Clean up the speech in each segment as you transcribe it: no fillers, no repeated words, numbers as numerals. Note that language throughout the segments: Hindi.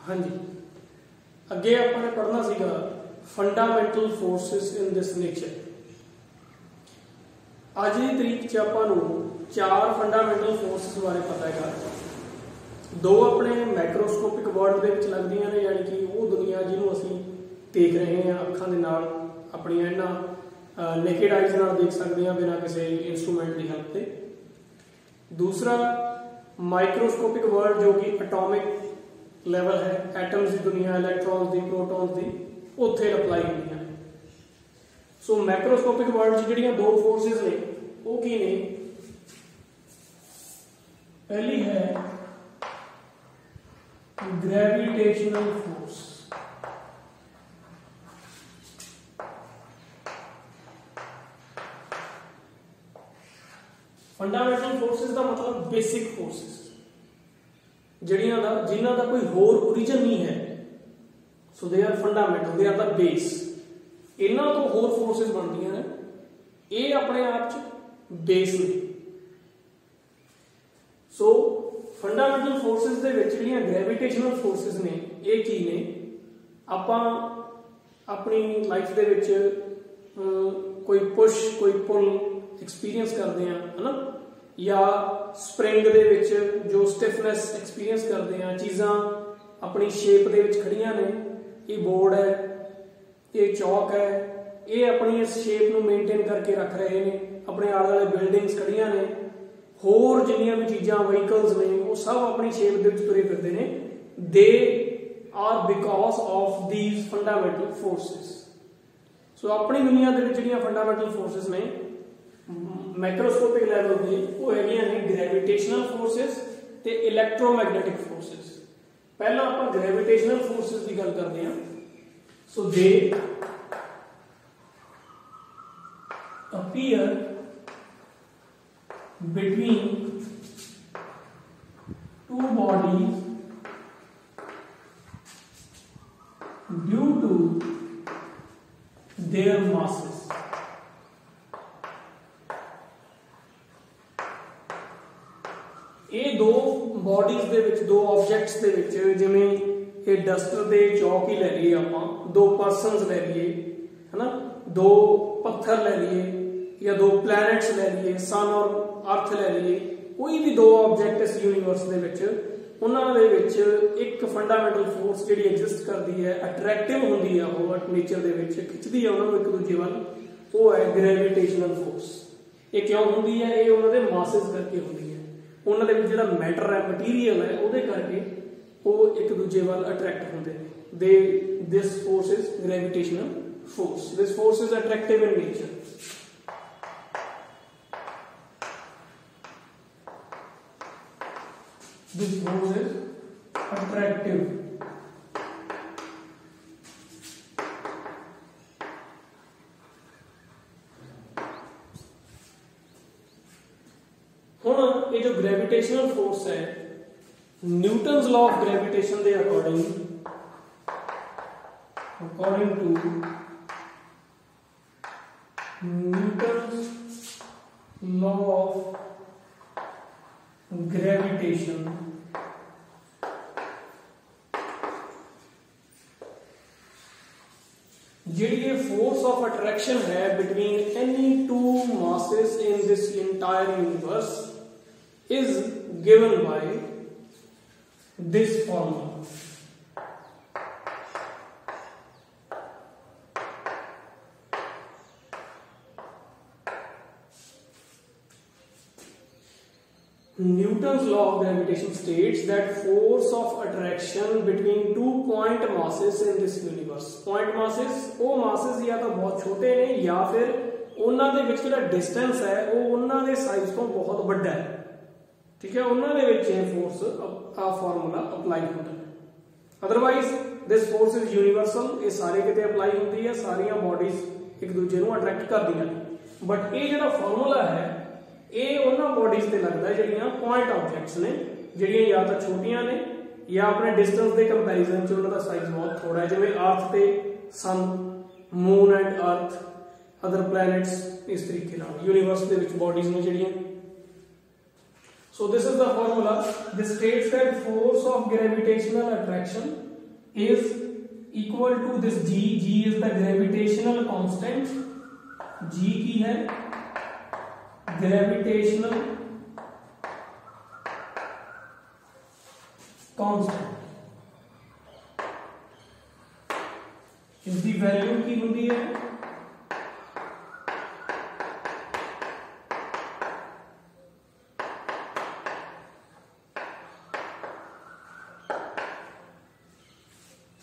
हाँ जी, अगे आपने पढ़ना सीगा fundamental forces in this nature. अज की तरीक च आपां चार फंडामेंटल फोर्सेस बारे पता है। दो अपने मैक्रोस्कोपिक वर्ल्ड के लगदियां ने, यानी कि वो दुनिया जिन्होंने असीं देख रहे हैं अखां दे नाल, अपनी इन्हां नेकेड आइज नाल देख सकते हैं बिना किसी इंस्ट्रूमेंट की हेल्प से। दूसरा माइक्रोस्कोपिक वर्ल्ड जो कि एटॉमिक लैवल है, एटम्स की दुनिया, इलैक्ट्रॉन्स की, प्रोटॉन्स की, उत्थे अप्लाई होंदियां ने। सो मैक्रोस्कोपिक वर्ल्ड जिहड़ियां दो फोर्सेस ने वो की ने, पहली है ग्रेविटेशनल फोर्स। फंडामेंटल फोर्सेस का मतलब बेसिक फोर्सेस, जिन्हां दा कोई होर ओरिजिन नहीं है। So they are fundamental, they are the base. इन्हां तो होर फोर्सेस बनदियां ने, ये अपने आप च बेस ने। सो फंडामेंटल फोर्सेस दे विच जिहड़ियां ग्रेविटेशनल फोर्सेस ने, ये की ने, आपां अपनी लाइफ दे विच कोई पुश कोई पुल एक्सपीरियंस करते हैं, है ना, या स्प्रिंग दे विच जो स्टिफनेस एक्सपीरियंस करते हैं, चीज़ां अपनी शेप दे विच खड़ियां ने। ये बोर्ड है, ये चौक है, ये अपनी इस शेप नूं मेनटेन करके रख रहे हैं। अपने आले दुआले बिल्डिंग्स खड़ियां ने, होर जिन्नियां भी चीज़ां व्हीकल्स ने, वो सब अपनी शेप दे विच तुरे फिरदे ने। They are because of these fundamental forces. So अपनी दुनिया दे विच जिहड़ियां फंडामेंटल फोर्सेस ने मैक्रोस्कोपिक लैवल पे, वो हैगियां ने ग्रेविटेशनल फोर्सेस ते इलैक्ट्रोमैग्नेटिक फोर्सेस। पहला आपां ग्रेविटेशनल फोर्सेस की गल करते हैं। So they appear between two bodies due to their masses। ये दो बॉडीज दे विच, दो ऑब्जेक्ट्स दे विच, जिवें ये डस्टर दे चौक ही ले लीए आपां, दो पर्सनस ले लीए, है ना, दो पत्थर ले लीए, या दो प्लैनेट्स ले लीए, सन और अर्थ ले लीए, कोई भी दो ऑब्जेक्ट इस यूनीवर्स दे विच, उन्हां दे विच एक फंडामेंटल फोर्स जिहड़ी एग्जिस्ट करदी है, अट्रैक्टिव हुंदी है, वो नेचर दे विच खिच्चदी है उन्हां नूं एक दूजे वल, वो है ग्रेविटेशनल फोर्स। ये क्यों हुंदी है? ये उन्हां दे मासेस करके हुंदी है। उन्हां दे विच जिहड़ा मैटर है, मटीरियल है, उहदे करके वो एक दूजे वाल अट्रैक्ट होंदे ने। This force is gravitational force. This force is attractive in nature. This force is attractive. हुण ये जो ग्रेविटेशनल फोर्स है, न्यूटन्स लॉ ऑफ ग्रेविटेशन के according to Newton's law of gravitation, जिहड़ी फोर्स ऑफ अट्रैक्शन है between any two masses in this entire universe is given by this formula। Newton's law of gravitation states that force of attraction between two point masses in this universe। point masses वो masses या तो बहुत छोटे ने, या फिर उन्हां दे विच जिहड़ा डिस्टेंस है वो उन्हां दे साइज तो बहुत बड़ा है। ठीक है, उन्हां दे विच ये फोर्स आ फार्मूला अप्लाई होता है। Otherwise this force is universal, ये सारे किते अप्लाई होती है, सारियां बॉडीज एक दूजे नूं अट्रैक्ट करदियां ने। बट ये जिहड़ा फार्मूला है ये उन्हां बॉडीज ते लगदा है जिहड़ियां पॉइंट ऑब्जेक्ट्स ने, जिहड़ियां या तो छोटियां ने या अपने डिस्टेंस के कंपैरिजन च उन्हां दा साइज बहुत थोड़ा है। जिवें अर्थ ते sun, moon and earth, other planets, इस तरीके नाल यूनीवर्स दे विच बॉडीज ने जिहड़ियां। So this is the formula. This states that force of gravitational attraction is equal to this g. G is the gravitational constant. G की है gravitational constant. इसकी वैल्यू की होती है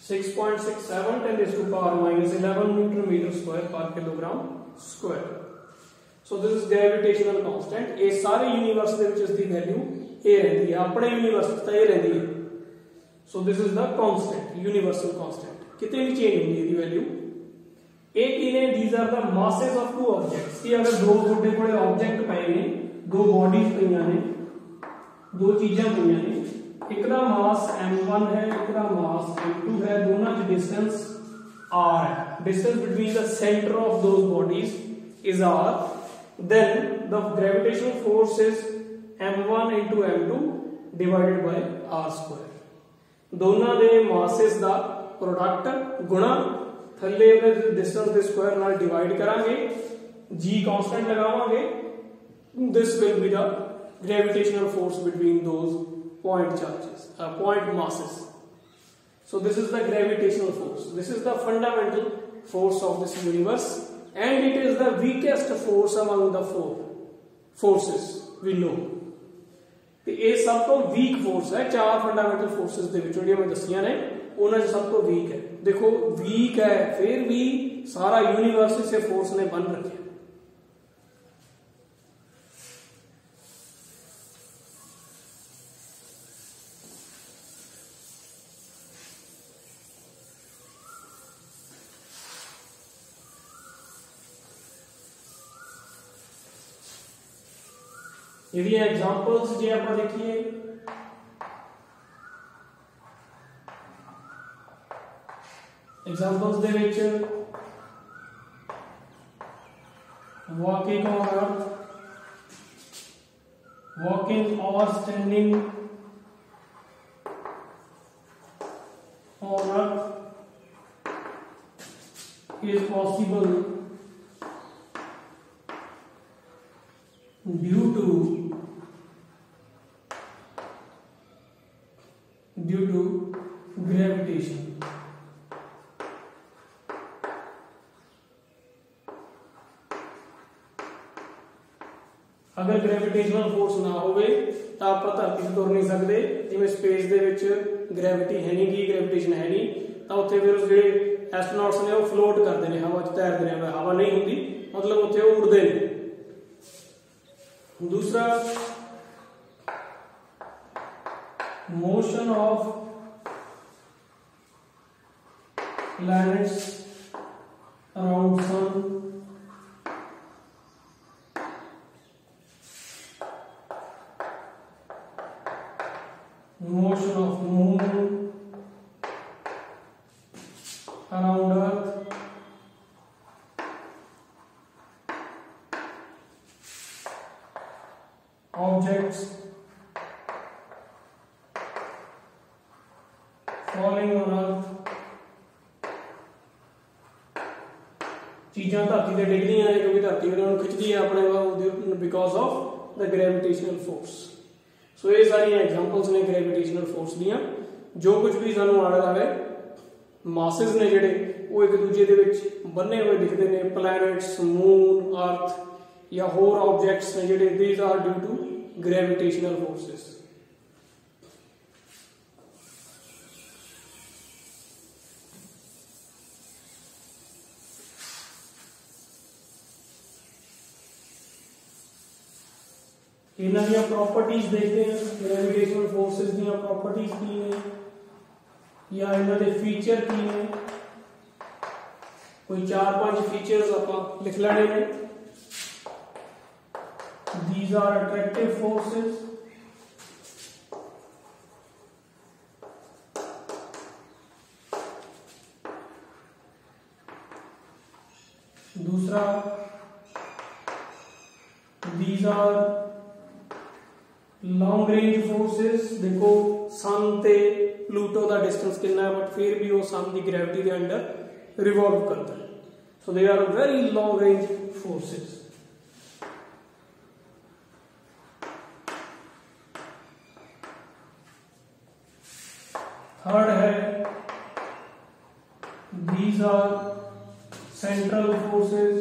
6.67 10⁻⁻11 Newton meter square per kilogram square. So this is gravitational constant. ये सारे यूनिवर्स ਦੇ ਵਿੱਚ ਇਸ ਦੀ ਵੈਲਿਊ ਇਹ ਰਹਿੰਦੀ ਹੈ, ਆਪਣੇ यूनिवर्स ਤਾਂ ਇਹ ਰਹਿੰਦੀ ਹੈ. So this is the constant, universal constant. कितने भी चेंज होंगी ਇਹਦੀ वैल्यू. एक ही ने these are the masses of two objects. कि अगर दो ਤੁਹਾਡੇ ਕੋਲੇ ऑब्जेक्ट ਪਏ ਨੇ, दो बॉडीज ਪਈਆਂ ਨੇ, दो चीਜ਼ਾਂ ਪਈਆਂ ਨੇ, एक का मास m1 है, एक का मास m2 है, दोनों की डिस्टेंस r है. Distance between the centre of those bodies is r. Then the gravitational force is m1 into m2 divided by r square. दोनों दे मासेस दा प्रोडक्ट गुणा थल्ले ਉਹਦੇ डिस्टेंस दे स्क्वायर नाल डिवाइड करांगे, g कांस्टेंट लगावांगे. This will be the gravitational force between those point charges, point masses. So this is the gravitational force. This is the fundamental force of this universe, and it is the weakest force among the four forces we know. ਤੇ ਇਹ ਸਭ ਤੋਂ ਵੀਕ ਫੋਰਸ ਹੈ ਚਾਰ ਫੰਡਾਮੈਂਟਲ ਫੋਰਸਸ ਦੇ ਵਿੱਚ ਜਿਹੜੀਆਂ ਮੈਂ ਦੱਸੀਆਂ ਨੇ ਉਹਨਾਂ 'ਚ ਸਭ ਤੋਂ ਵੀਕ ਹੈ. ਦੇਖੋ ਵੀਕ ਹੈ ਫਿਰ ਵੀ ਸਾਰਾ ਯੂਨੀਵਰਸ ਇਸੇ ਫੋਰਸ ਨੇ ਬੰਨ ਰੱਖਿਆ. यदि एग्जांपल्स जे आप देखिए एग्जांपल्स दे विच वॉकिंग ऑन अर्थ, वॉकिंग और standing on earth is possible due to gravitation. अगर ग्रेविटेशनल फोर्स ना होवे ਤਾਂ ਆਪਾਂ ਧਰਤੀ ਤੇ ਤੁਰ ਨਹੀਂ ਸਕਦੇ. ਜਿਵੇਂ ਸਪੇਸ ਦੇ ਵਿੱਚ ਗ੍ਰੈਵਿਟੀ ਹੈ ਨਹੀਂ ਗੀ, ਗ੍ਰੈਵਿਟੇਸ਼ਨ ਹੈ ਨਹੀਂ, ਤਾਂ ਉੱਥੇ ਫਿਰ ਜਿਹੜੇ ਐਸਟਰੋਨੌਟਸ ਨੇ ਉਹ ਫਲੋਟ ਕਰਦੇ ਨੇ, ਹਵਾ 'ਚ ਤੈਰਦੇ ਨੇ. ਹਵਾ ਨਹੀਂ ਹੁੰਦੀ मतलब ਉੱਥੇ ਉਹ ਉੜਦੇ ਨੇ. दूसरा motion of planets around sun, motion of moon around earth, objects falling on earth, चीज़ां धरती ते डिगदियां ने क्योंकि धरती उन्हां नूं खिचदी है अपने because of the gravitational force. So ये सारी एग्जांपल्स ने ग्रेविटेशनल फोर्स दियां. जो कुछ भी सानूं आले दुआले मासेस ने जिहड़े वो एक दूजे दे विच बन्ने हुए दिखते हैं, प्लैनेट्स, मून, अर्थ या होर ऑब्जेक्ट्स ने जिहड़े these are due to gravitational forces. इन्हां दी प्रॉपर्टीज देखते हैं. ग्रेविटेशनल फोर्सेस दी प्रॉपर्टीज की ने या इन्हां दे फीचर की ने. कोई 4-5 फीचर्स आपां लिख लेने ने. These are attractive forces. दूसरा, these are long range forces देखो सन ते प्लूटो का डिस्टेंस कितना है बट फिर भी वो सन की ग्रेविटी के अंडर रिवॉल्व करता है, so they are very long range forces. Third है these are central forces,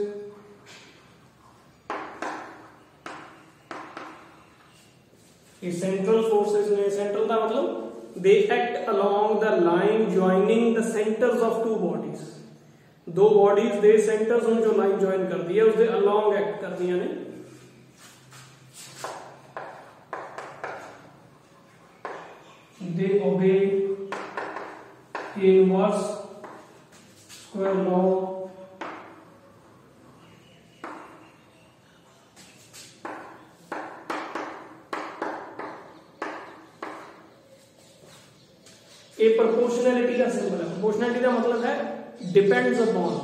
ये सेंट्रल फोर्सेस ने, सेंट्रल का मतलब they act along the line joining the centres of two bodies, दो बॉडीज दे सेंटर्स ਨੂੰ जो लाइन ज्वाइन कर दी है उसके अलोंग एक्ट कर दिया ने। दे ओबे इनवर्स स्क्वायर लॉ, ये प्रोपोर्शनैलिटी का सिंबल है। प्रोपोर्शनैलिटी का मतलब है डिपेंड्स अपॉन,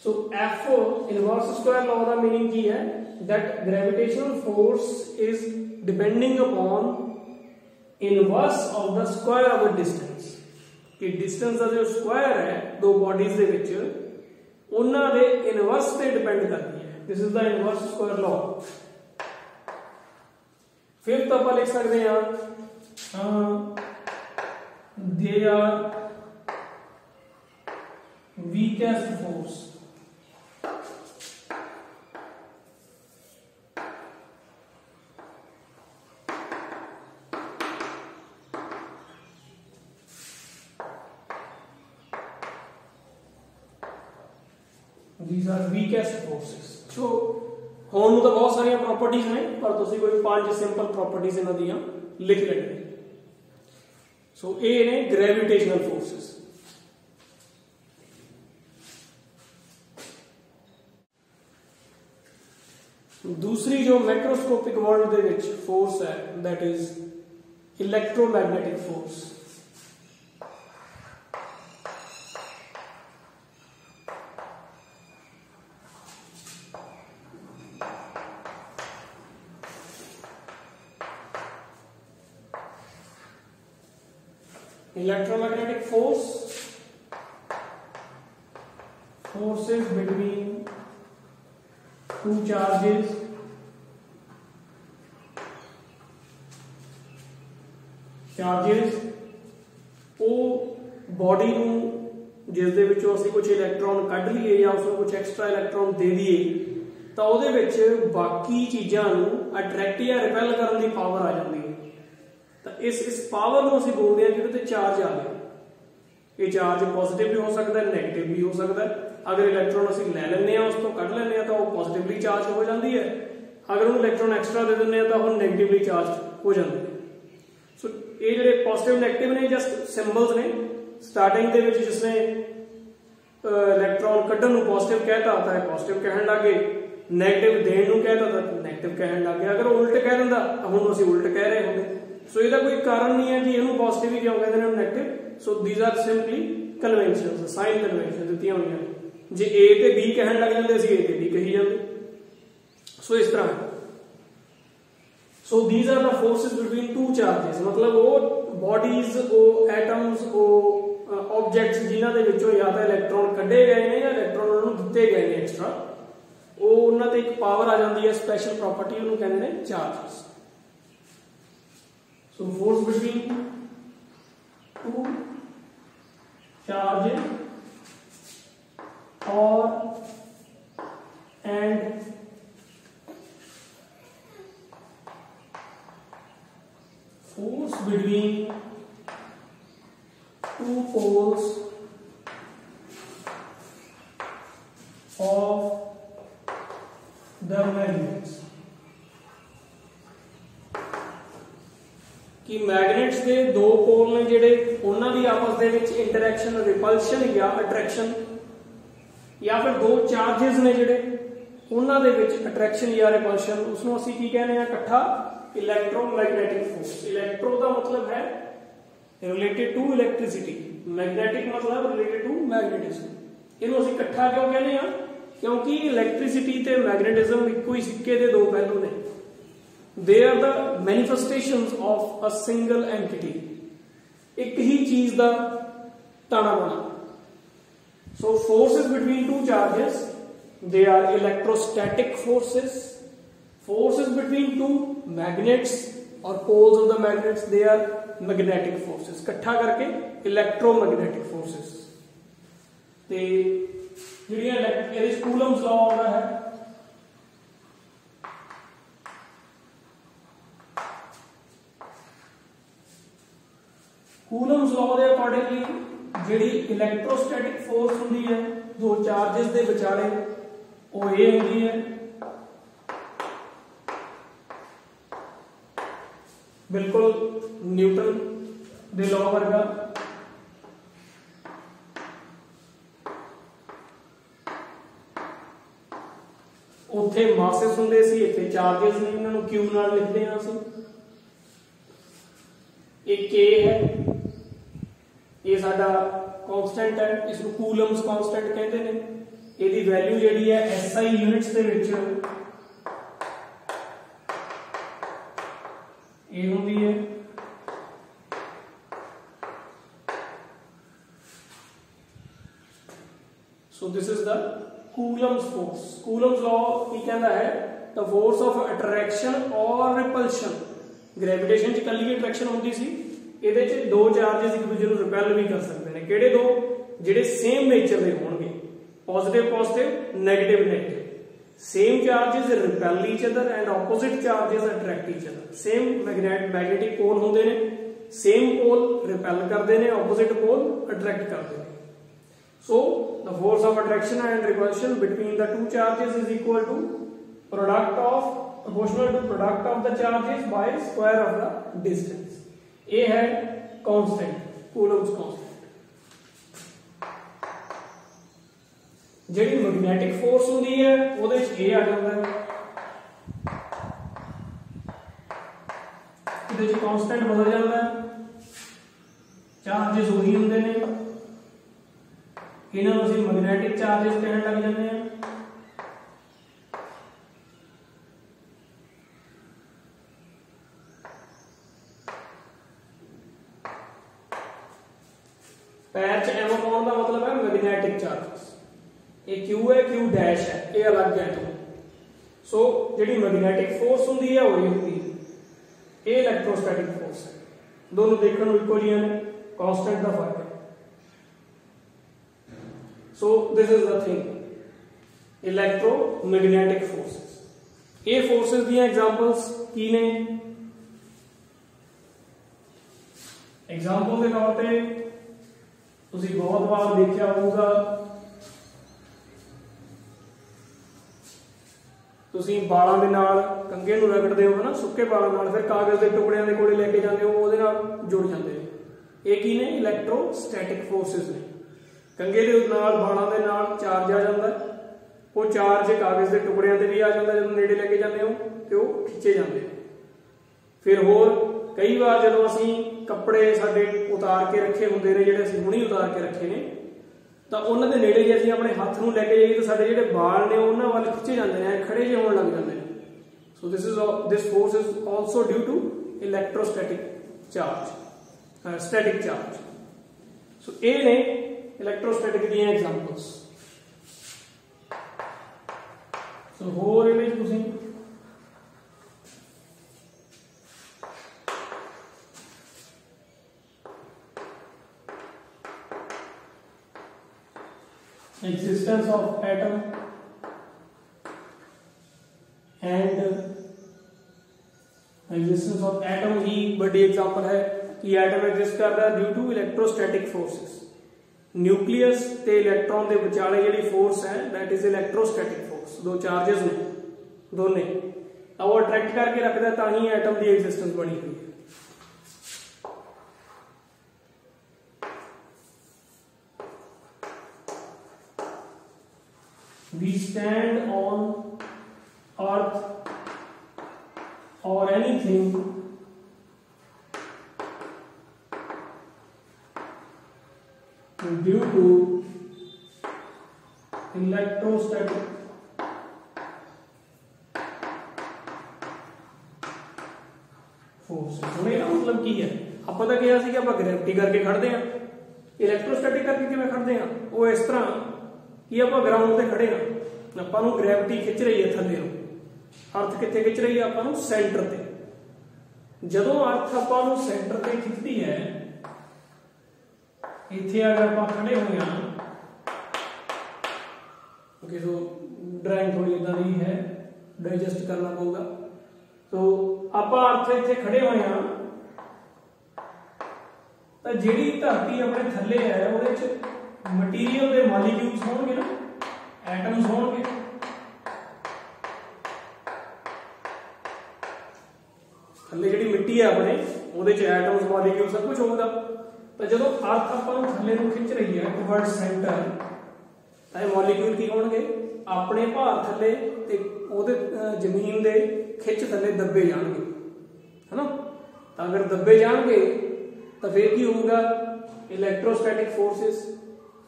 सो एफ इनवर्स स्क्वायर लॉ का मीनिंग की है that gravitational force is depending upon inverse of the square of the distance, कि डिस्टेंस का जो स्क्वायर है दो बॉडीज दे विच उन्हां दे इनवर्स पे डिपेंड करती है। This is the inverse square law. Fifth आप लिख सकते हैं they are weakest force, these are weakest forces। so होने ਨੂੰ ਤਾਂ बहुत सारिया प्रॉपर्टीज ने पर तुसी कोई 5 सिंपल प्रॉपर्टीज इन्हां दियां लिख लेने। सो ए ने ग्रेविटेशनल फोर्सेस। दूसरी जो मैक्रोस्कोपिक वर्ल्ड दे विच फोर्स है that is electromagnetic force. Electromagnetic forces between two charges ਉਹ बॉडी ਨੂੰ ਜਿਸ ਦੇ ਵਿੱਚੋਂ ਅਸੀਂ ਕੁਝ ਇਲੈਕਟ੍ਰੋਨ ਕੱਢ ਲਈਏ ਜਾਂ ਉਸ ਨੂੰ ਕੁਝ ਐਕਸਟਰਾ ਇਲੈਕਟ੍ਰੋਨ ਦੇ ਦਈਏ ਤਾਂ ਉਹਦੇ ਵਿੱਚ ਬਾਕੀ ਚੀਜ਼ਾਂ ਨੂੰ ਅਟਰੈਕਟ ਜਾਂ ਰਿਪੈਲ ਕਰਨ ਦੀ ਪਾਵਰ ਆ ਜਾਂਦੀ ਹੈ। ਤਾਂ ਇਸ ਪਾਵਰ ਨੂੰ ਅਸੀਂ ਬੋਲਦੇ ਹਾਂ ਜਿਹਦੇ ਤੇ ਚਾਰਜ ਆ ਗਿਆ। ਇਹ ਚਾਰਜ ਪੋਜ਼ਿਟਿਵ ਵੀ ਹੋ ਸਕਦਾ ਹੈ ਨੈਗੇਟਿਵ ਵੀ ਹੋ ਸਕਦਾ ਹੈ। ਅਗਰ ਇਲੈਕਟ੍ਰੋਨ ਅਸੀਂ ਲੈ ਲੈਂਦੇ ਹਾਂ ਉਸ ਤੋਂ ਕੱਢ ਲੈਂਦੇ ਹਾਂ ਤਾਂ ਉਹ ਪੋਜ਼ਿਟਿਵਲੀ ਚਾਰਜ ਹੋ ਜਾਂਦੀ ਹੈ, ਅਗਰ ਉਹਨੂੰ ਇਲੈਕਟ੍ਰੋਨ ਐਕਸਟਰਾ ਦੇ ਦਿੰਦੇ ਹਾਂ ਤਾਂ ਉਹ ਨੈਗੇਟਿਵਲੀ ਚਾਰਜ ਹੋ ਜਾਂਦੀ ਹੈ। ਸੋ ਇਹ ਜਿਹੜੇ ਪੋਜ਼ਿਟਿਵ ਨੈਗੇਟਿਵ ਨੇ ਜਸਟ ਸਿੰਬਲਸ ਨੇ। ਸਟਾਰਟਿੰਗ ਦੇ ਵਿੱਚ ਜਿਸਨੇ ਇਲੈਕਟ੍ਰੋਨ ਕੱਢਣ ਨੂੰ ਪੋਜ਼ਿਟਿਵ ਕਹਿਤਾ ਤਾਂ ਇਹ ਪੋਜ਼ਿਟਿਵ ਕਹਿਣ ਲੱਗੇ, ਨੈਗੇਟਿਵ ਦੇਣ ਨੂੰ ਕਹਿਤਾ ਤਾਂ ਨੈਗੇਟਿਵ ਕਹਿਣ ਲੱਗੇ, ਅਗਰ ਉਹ ਉਲਟ ਕਹਿ ਦਿੰਦਾ ਤਾਂ ਹੁਣ ਅਸੀਂ ਉਲਟ ਕਹਿ ਰਹੇ ਹੁੰਦੇ। ਸੋ ਇਹਦਾ ਕੋਈ ਕਾਰਨ ਨਹੀਂ ਹੈ ਕਿ ਇਹਨੂੰ ਪੋਜ਼ਿਟਿਵ ਹੀ ਕਿਉਂ ਕਹਿੰਦੇ ਨੇ negative. So these are simply conventions, sign convention ਦਿੱਤੀਆਂ ਹੋਈਆਂ ਨੇ। ਜੇ A ਤੇ B ਕਹਿਣ ਲੱਗ ਜਾਂਦੇ ਅਸੀਂ A ਤੇ B ਕਹੀ ਜਾਂਦੇ। ਸੋ ਇਸ ਤਰ੍ਹਾਂ सो these are the forces between two charges, मतलब वो bodies वो atoms वो objects जिन्हां दे विचों या तो इलेक्ट्रॉन कढे गए ने या इलेक्ट्रॉन उन्हां नूं दित्ते गए ने एक्स्ट्रा, वो उन्हां ते एक पावर आ जांदी है स्पेशल प्रॉपर्टी, उन्होंने कहंदे ने charges. So force between two charges और and force between two poles of the magnets, कि मैग्नेट्स के दो पोल ने जिहड़े उन्हां दी आपस दे विच इंटरैक्शन रिपल्शन या अट्रैक्शन, या फिर दो चार्जेस ने जिहड़े उन्हां दे विच अट्रैक्शन या रिपल्शन, उसनूं असीं की कहने आ इकट्ठा इलेक्ट्रोमैग्नेटिक फोर्स। इलेक्ट्रो का मतलब है रिलेटेड टू इलेक्ट्रिसिटी, मैग्नेटिक मतलब रिलेटेड टू मैग्नेटिज्म। इन्हों ਅਸੀਂ ਇਕੱਠਾ क्यों कहने हैं? क्योंकि इलेक्ट्रिसिटी ते मैग्नेटिज्म ਇੱਕੋ ਹੀ सिक्के दे दो पहलू ने। They are the manifestations of a single entity, एक ही चीज का ताना बाना। So forces between two charges, they are electrostatic forces. Forces between two magnets और poles of the magnets, they are magnetic forces. इकट्ठा करके इलेक्ट्रोमैग्नेटिक फोर्सेस। ते ਜਿਹੜੀਆਂ ਇਹਦੇ ਕੂਲਮਸ ਲਾਅ ਆਉਂਦਾ ਹੈ, ਕੂਲਮਸ ਲਾਅ ਦੇ ਅਕੋਰਡਿੰਗਲੀ ਜਿਹੜੀ ਇਲੈਕਟ੍ਰੋਸਟੈਟਿਕ ਫੋਰਸ ਹੁੰਦੀ ਹੈ ਦੋ ਚਾਰजेस ਦੇ ਵਿਚਾਲੇ, ਉਹ ਇਹ ਹੁੰਦੀ ਹੈ बिल्कुल न्यूटन दे लॉ वर्गा। उत्थे मासेस हुंदे सी, इत्थे चार्जेस ने, इन्हां नूं क्यू नाल लिखदे हां असीं। एक के है, ये साडा कांस्टेंट है, इसनूं कूलम्स कांस्टेंट कहते हैं। इहदी वैल्यू जिहड़ी है SI यूनिट्स दे विच ये होंदी है। So this is the Coulomb's force. Coulomb's law की कहता है द फोर्स ऑफ अट्रैक्शन और रिपल्शन। ग्रेविटेशन च कल्ली अट्रैक्शन होंदी सी, इहदे च दो चार्जेस एक दूजे नूं रिपेल भी कर सकते हैं। किहड़े दो? जिहड़े सेम नेचर दे होणगे, positive positive, negative negative. Same charges repel each other and opposite charges attract each other. Same magnetic pole होंदे ने, same pole repel करते हैं, opposite pole attract करते हैं। So the force of attraction and repulsion between the two charges is equal to proportional to product of the charges by square of the distance. ये है constant, Coulomb's constant। ਜਿਹੜੀ मैग्नेटिक फोर्स होंदी है ਉਹਦੇ ਚ ਇਹ ਆ ਜਾਂਦਾ ਹੈ, ਇਹਦੇ ਚ ਕਾਂਸਟੈਂਟ ਬਦਲ ਜਾਂਦਾ ਹੈ, ਚਾਰजेस ਉਹੀ ਹੁੰਦੇ ਨੇ, ਇਹਨਾਂ ਨੂੰ ਅਸੀਂ मैग्नेटिक चार्जेस ਕਹਿਣ ਲੱਗ ਜਾਂਦੇ ਹਾਂ। पैर च एरो पाउण ਦਾ मतलब है मैग्नेटिक चार्जेस। ये क्यू है, क्यू डैश है, ये अलग है। तो सो जी मैग्नेटिक फोर्स होंगी है वही होती है, ये इलैक्ट्रोस्टैटिक फोर्स है। दोनों देखने में इक्वल ही हैं, कांस्टेंट का फर्क है। So this is the thing, electromagnetic forces. ये फोर्सेस दी एग्जांपल्स की ने? एग्जांपल के तौर पर तुसीं बहुत बार देखा होगा, ਤੁਸੀਂ ਬਾਲਾਂ ਦੇ ਨਾਲ ਕੰਘੇ ਨੂੰ ਰਗੜਦੇ ਹੋ ਨਾ, ਸੁੱਕੇ ਬਾਲਾਂ ਨਾਲ, ਫਿਰ ਕਾਗਜ਼ ਦੇ ਟੁਕੜਿਆਂ ਦੇ ਕੋਲੇ ਲੈ ਕੇ ਜਾਂਦੇ ਹੋ, ਉਹਦੇ ਨਾਲ ਜੁੜ ਜਾਂਦੇ ਨੇ। ਇਹ ਕੀ ਨੇ? ਇਲੈਕਟ੍ਰੋਸਟੈਟਿਕ ਫੋਰਸਿਸ ਨੇ। ਕੰਘੇ ਦੇ ਨਾਲ ਬਾਲਾਂ ਦੇ ਨਾਲ ਚਾਰਜ ਆ ਜਾਂਦਾ, ਉਹ ਚਾਰਜ ਕਾਗਜ਼ ਦੇ ਟੁਕੜਿਆਂ ਤੇ ਵੀ ਆ ਜਾਂਦਾ, ਜਦੋਂ ਨੇੜੇ ਲੈ ਕੇ ਜਾਂਦੇ ਹੋ ਤੇ ਉਹ ਖਿੱਚੇ ਜਾਂਦੇ। ਫਿਰ ਹੋਰ ਕਈ ਵਾਰ ਜਦੋਂ ਅਸੀਂ ਕੱਪੜੇ ਸਾਡੇ ਉਤਾਰ ਕੇ ਰੱਖੇ ਹੁੰਦੇ ਨੇ, ਜਿਹੜੇ ਅਸੀਂ ਹੁਣੀ ਉਤਾਰ ਕੇ ਰੱਖੇ ਨੇ, ਤਾਂ ਉਹਨਾਂ ਦੇ ਨੇੜੇ ਜੇ ਅਸੀਂ ਆਪਣੇ ਹੱਥ ਨੂੰ ਲੈ ਕੇ ਜਾਈਏ ਤਾਂ ਸਾਡੇ ਜਿਹੜੇ ਵਾਲ ਨੇ ਉਹਨਾਂ ਵੱਲ ਖਿੱਚੇ ਜਾਂਦੇ ਨੇ, ਖੜੇ ਜਿਹੇ ਹੋਣ ਲੱਗ ਜਾਂਦੇ ਨੇ। So this force is also due to electrostatic charge, static charge. So ਇਹ ਨੇ ਇਲੈਕਟ੍ਰੋਸਟੈਟਿਕ ਦੀਆਂ ਐਗਜ਼ਾਮਪਲਸ। ਸੋ ਹੋਰ ਇਹਦੇ ਵਿੱਚ ਤੁਸੀਂ existence of atom and existence of atom ही बड़ी एग्जांपल है कि एटम एग्जिस्ट कर रहा है due to electrostatic forces. Nucleus ते इलेक्ट्रॉन के विचाले जिहड़ी फोर्स है दैट इज इलेक्ट्रोस्टैटिक फोर्स। दो चार्जेस ने दोने, वो अट्रैक्ट करके रखता है, तां ही एटम की एग्जिस्टेंस बनी हुई है। We stand on earth or anything due to electrostatic मतलब की है, ਆਪਾਂ ਤਾਂ ਕਿਹਾ ਸੀ ਕਿ ਆਪਾਂ ਗ੍ਰੈਵਿਟੀ ਕਰਕੇ ਖੜਦੇ ਆ, ਇਲੈਕਟ੍ਰੋਸਟੈਟਿਕ ਕਰਕੇ ਕਿਵੇਂ ਖੜਦੇ ਆ, ਉਹ ਇਸ ਤਰ੍ਹਾਂ ਕਿ ਆਪਾਂ ਗਰਾਊਂਡ ਤੇ ਖੜੇ ਆ, ਆਪਾਂ ਨੂੰ ਗ੍ਰੈਵਿਟੀ ਖਿੱਚ ਰਹੀ ਹੈ ਥੱਲੇ ਨੂੰ, ਅਰਥ ਕਿੱਥੇ ਖਿੱਚ ਰਹੀ ਹੈ, ਆਪਾਂ ਨੂੰ ਸੈਂਟਰ ਤੇ। ਜਦੋਂ ਅਰਥ ਆਪਾਂ ਨੂੰ ਸੈਂਟਰ ਤੇ ਖਿੱਚਦੀ ਹੈ, ਇੱਥੇ ਅਗਰ ਆਪਾਂ ਖੜੇ ਹੋਏ ਆ, ओके सो ड्राइंग थोड़ी इदां दी है, डाइजेस्ट करना पड़ेगा। तो आप अर्थ इत्थे खड़े हुए हैं तो जिहड़ी धरती अपने थल्ले है उहदे च मटीरियल दे मॉलिक्यूल्स होणगे ना, एटम्स होणगे, थल्ले जिहड़ी मिट्टी है अपने उहदे च एटम्स मॉलिक्यूल सब कुछ होगा। तो जदों अर्थ आपां नूं थल्ले नूं खिंच रही है टुवर्ड सेंटर, मॉलिक्यूल की होणगे अपने भार थले ते ओहदे जमीन दे खिच थले दबे जाणगे, है ना। तो अगर दबे जाणगे तो फिर की होगा, इलैक्ट्रोस्टैटिक फोर्सिस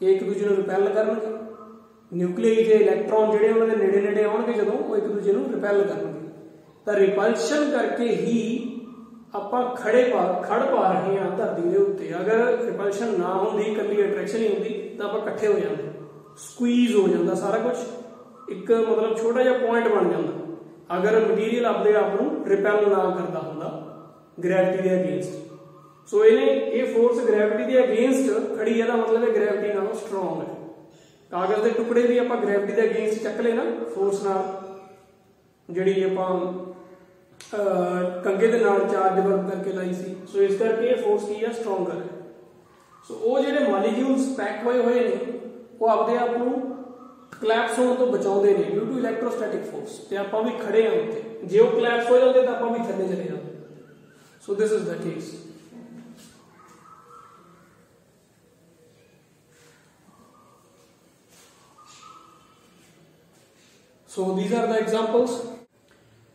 एक दूजे नूं रिपैल करनगे, न्यूक्लियई जे इलैक्ट्रॉन जिहड़े उहनां दे नेड़े नेड़े आउणगे जदों वो एक दूजे नूं रिपैल करनगे। तो रिपल्शन करके ही ਆਪਾਂ खड़ पा रहे हैं धरती के उत्ते। अगर रिपल्शन ना होंदी, कल्ली अट्रैक्शन ही होंदी तो आप इकट्ठे हो जाते, स्क्वीज हो जाता सारा कुछ, एक मतलब छोटा जिहा पॉइंट बन जाता अगर मटीरियल अपने आप को रिपैल ना करता होंदा ग्रैविटी के अगेंस्ट। सो ये फोर्स ग्रैविटी के अगेंस्ट खड़ी है, मतलब ग्रैविटी नालों स्ट्रोंग है। कागज के टुकड़े भी आप ग्रैविटी के अगेंस्ट चक ले ना फोर्स नाल, जिहड़ी आपां कंगे दे नाल चार्ज वर्क करके लाई सी। सो इस करके फोर्स की है, स्ट्रोंगर है। सो वो जिहड़े मॉलिक्यूल्स पैक होए हुए ने वो अपने आप को कलैप्स होने तो बचाते हैं ड्यू टू इलैक्ट्रोस्टैटिक फोर्स। तो आप भी खड़े हैं उत्ते, जे वो कलैप्स हो जाते तो आप भी थले चले जाते। So this is the case. So these are the examples.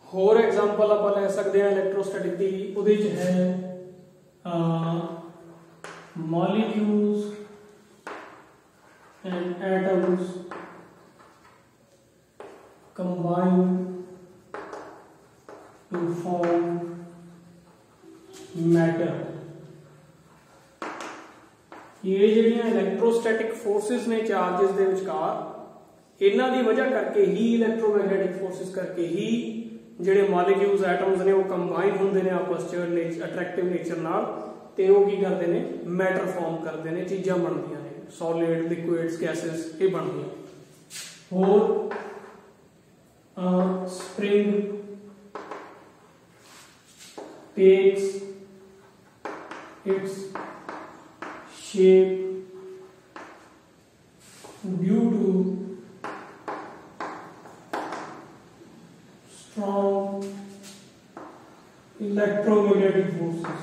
होर एग्जांपल आप ले सकते हैं इलैक्ट्रोस्टैटिक की, उहदे च है molecules and atoms combine to form matter। ये जिहड़ियां इलैक्ट्रोस्टैटिक फोर्सिस ने चार्जेस दे विचकार, इन्हां दी वजह करके ही, इलैक्ट्रोमैग्नेटिक फोर्सिस करके ही जिहड़े मॉलिक्यूल्स एटम्स ने वो कंबाइन होंदे ने आपस च अट्रैक्टिव नेचर नाल, ते वो की करदे ने मैटर फॉर्म करदे ने, चीज़ां बनदियां ने, सॉलिड लिक्विड्स गैसेस ये बनदियां। और spring takes its shape due to strong electromagnetic forces।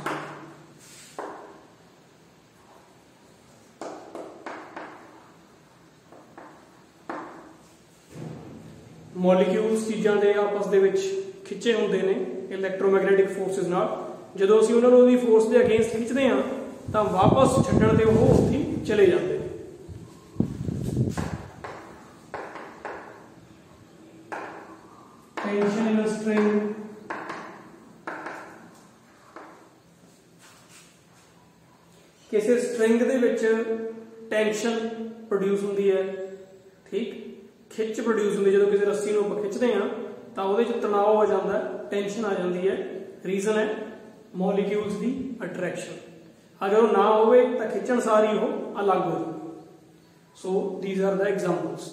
Molecules चीज़ां दे आपस दे विच खिंचे होंदे ने इलैक्ट्रोमैग्नेटिक फोर्सिस नाल। जदों असीं उन्हां नूं उहदी फोर्स दे अगेंस्ट खिंचदे हां तां वापस छड्डण ते ओह उत्थे चले जांदे ने। टेंशन इन अ स्ट्रिंग, किसी स्ट्रिंग दे विच टेंशन प्रोड्यूस होंदी है, ठीक, खिच प्रोड्यूस होंदी। जो किसी रस्सी नूं आपां खिचदे हां तां उहदे च तनाव आ जांदा है, टेंशन आ जांदी है। रीजन है मॉलिक्यूल्स दी अट्रैक्शन। अगर वो ना होवे तां खिचण सारी वो अलग हो जाए। So these are the examples.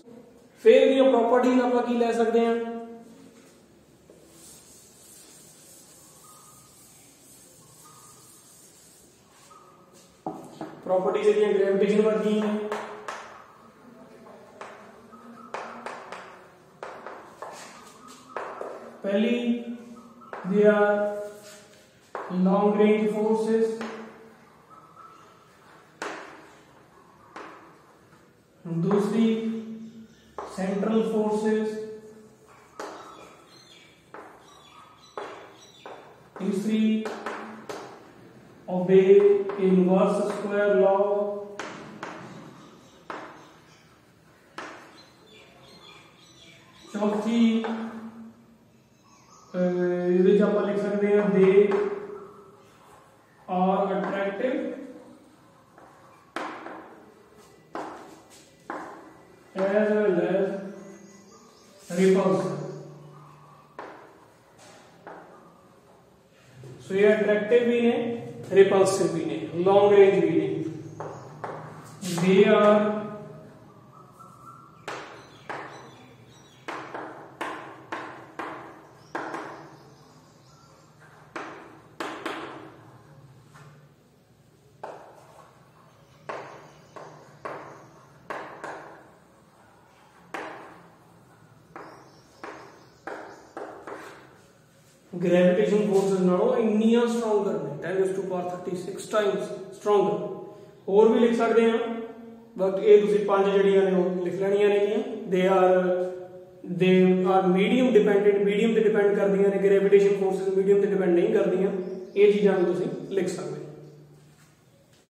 फिर दी प्रॉपर्टीज आपां की ले सकते हैं, प्रॉपर्टीज है ग्रेविटेशन वर्गी है। पहली they are long range forces, दूसरी सेंट्रल फोर्सेस, तीसरी obey inverse square law, चौथी ये आप लिख सकते हैं दे are attractive as well as repulsive। सो ये अट्रैक्टिव भी ने, रिपल्सिव भी ने, लॉन्ग रेंज भी ने। दे आर ग्रेविटेशन फोर्सेस नालों इन्नियां स्ट्रॉन्गर ने, 10⁻36 टाइम्स स्ट्रॉन्गर। और भी लिख सकते हैं, बट ये तुसीं 5 जड़ियां ने लिख लेनियां ने। They are medium dependent, medium ते डिपेंड करदियां ने। ग्रेविटेशन फोर्सेस मीडियम ते डिपेंड नहीं करदियां। ये चीज़ां भी तुसीं लिख सकते हैं।